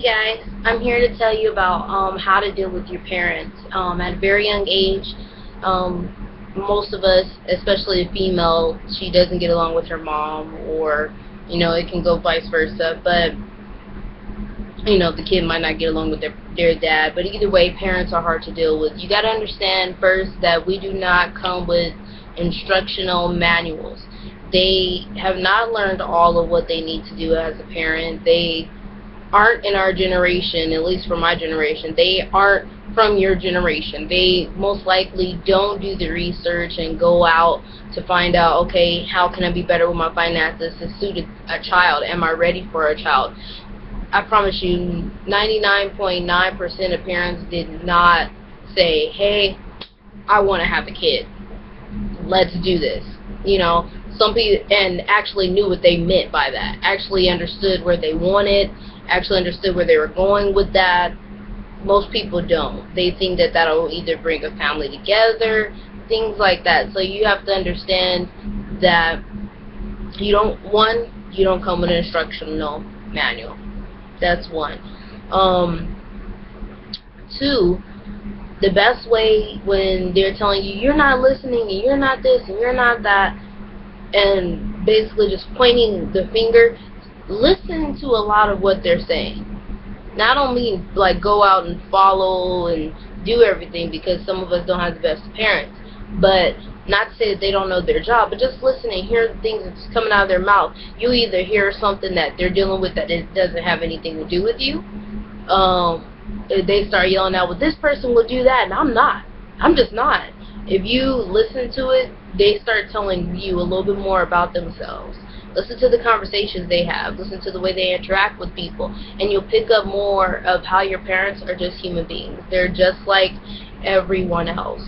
Guys, I'm here to tell you about how to deal with your parents. At a very young age, most of us, especially a female, she doesn't get along with her mom, or it can go vice versa. But the kid might not get along with their dad. But either way, parents are hard to deal with. You got to understand first that we do not come with instructional manuals. They have not learned all of what they need to do as a parent. They aren't in our generation, at least for my generation. They aren't from your generation. They most likely don't do the research and go out to find out, okay, how can I be better with my finances to suit a child? Am I ready for a child? I promise you, 99.9% of parents did not say, hey, I want to have a kid. Let's do this. Some people, and actually knew what they meant by that, actually understood where they wanted, actually understood where they were going with that. Most people don't. They think that that'll either bring a family together, things like that. So you have to understand that you don't come with an instructional manual. That's one. Two, the best way when they're telling you you're not listening and you're not this and you're not that, and basically just pointing the finger, listen to a lot of what they're saying. Now, I don't mean like go out and follow and do everything, because some of us don't have the best parents, but not to say that they don't know their job, but just listen and hear the things that's coming out of their mouth. You either hear something that they're dealing with that it doesn't have anything to do with you. They start yelling out, well, this person will do that, and I'm just not. If you listen to it, they start telling you a little bit more about themselves. Listen to the conversations they have. Listen to the way they interact with people. And you'll pick up more of how your parents are just human beings. They're just like everyone else.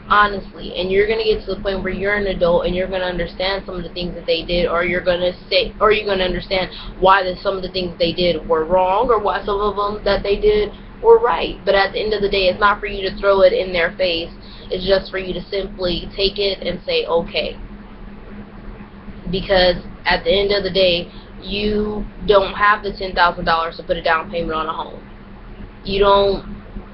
Honestly. And you're going to get to the point where you're an adult and you're going to understand some of the things that they did, or you're going to understand why some of the things they did were wrong, or why some of them that they did were right. But at the end of the day, it's not for you to throw it in their face. It's just for you to simply take it and say, okay. Because at the end of the day, you don't have the $10,000 to put a down payment on a home. You don't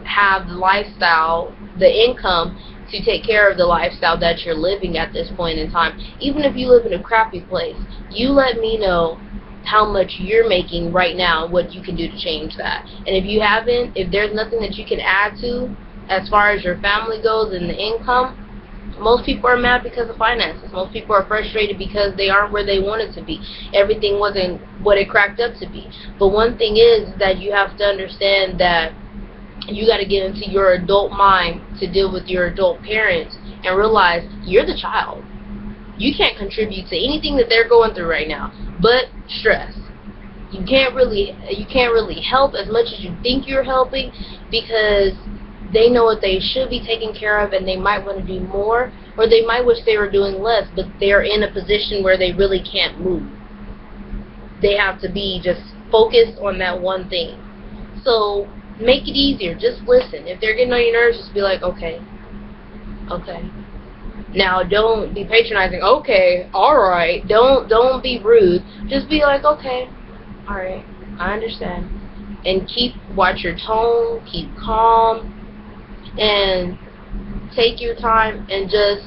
have the lifestyle, the income to take care of the lifestyle that you're living at this point in time. Even if you live in a crappy place, you let me know how much you're making right now and what you can do to change that. And if there's nothing that you can add to as far as your family goes and the income, most people are mad because of finances. Most people are frustrated because they aren't where they wanted to be. Everything wasn't what it cracked up to be. But one thing is that you have to understand that you got to get into your adult mind to deal with your adult parents and realize you're the child. You can't contribute to anything that they're going through right now but stress. You can't really help as much as you think you're helping, because they know what they should be taking care of, and they might want to do more, or they might wish they were doing less, but they're in a position where they really can't move. They have to be just focused on that one thing. So make it easier. Just listen. If they're getting on your nerves, just be like, okay. Now, don't be patronizing. Okay, all right. Don't be rude. Just be like, okay, all right, I understand. And watch your tone. Keep calm. And take your time and just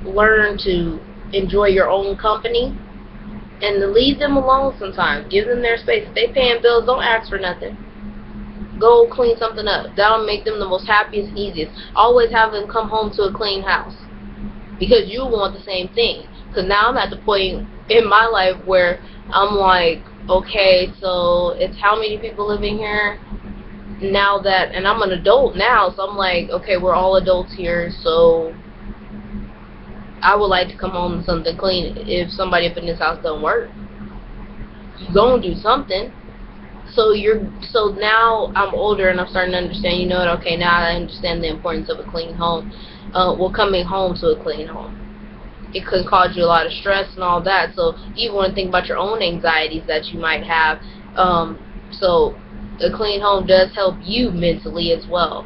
learn to enjoy your own company, and leave them alone sometimes. Give them their space. If they paying bills, don't ask for nothing. Go clean something up. That'll make them the most happiest and easiest. Always have them come home to a clean house, because you want the same thing. Because now I'm at the point in my life where I'm like, okay, so it's how many people living here? Now that, and I'm an adult now, so I'm like, okay, we're all adults here, so I would like to come home to something clean. If somebody up in this house don't work, you gonna do something. So now I'm older and I'm starting to understand, okay, now I understand the importance of a clean home. Coming home to a clean home. It could cause you a lot of stress and all that, so you want to think about your own anxieties that you might have. So a clean home does help you mentally as well.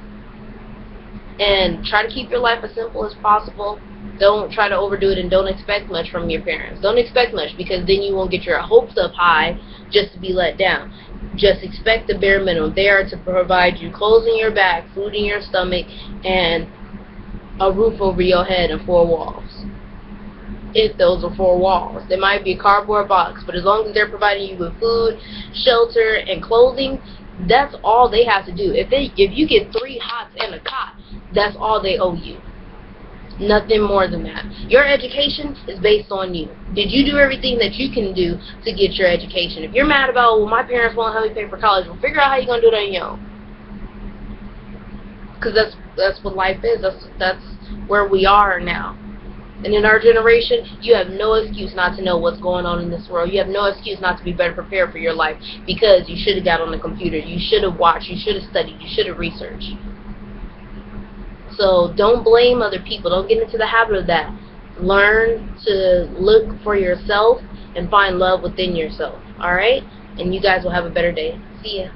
And try to keep your life as simple as possible. Don't try to overdo it, and don't expect much from your parents. Don't expect much, because then you won't get your hopes up high just to be let down. Just expect the bare minimum. They are to provide you clothes in your back, food in your stomach, and a roof over your head and 4 walls. If those are 4 walls. They might be a cardboard box, but as long as they're providing you with food, shelter, and clothing, that's all they have to do. If you get 3 hots and a cot, that's all they owe you. Nothing more than that. Your education is based on you. Did you do everything that you can do to get your education? If you're mad about, well, my parents won't help me pay for college, well, figure out how you're going to do it on your own. Because that's what life is. That's where we are now. And in our generation, you have no excuse not to know what's going on in this world. You have no excuse not to be better prepared for your life, because you should have got on the computer. You should have watched. You should have studied. You should have researched. So don't blame other people. Don't get into the habit of that. Learn to look for yourself and find love within yourself. Alright? And you guys will have a better day. See ya.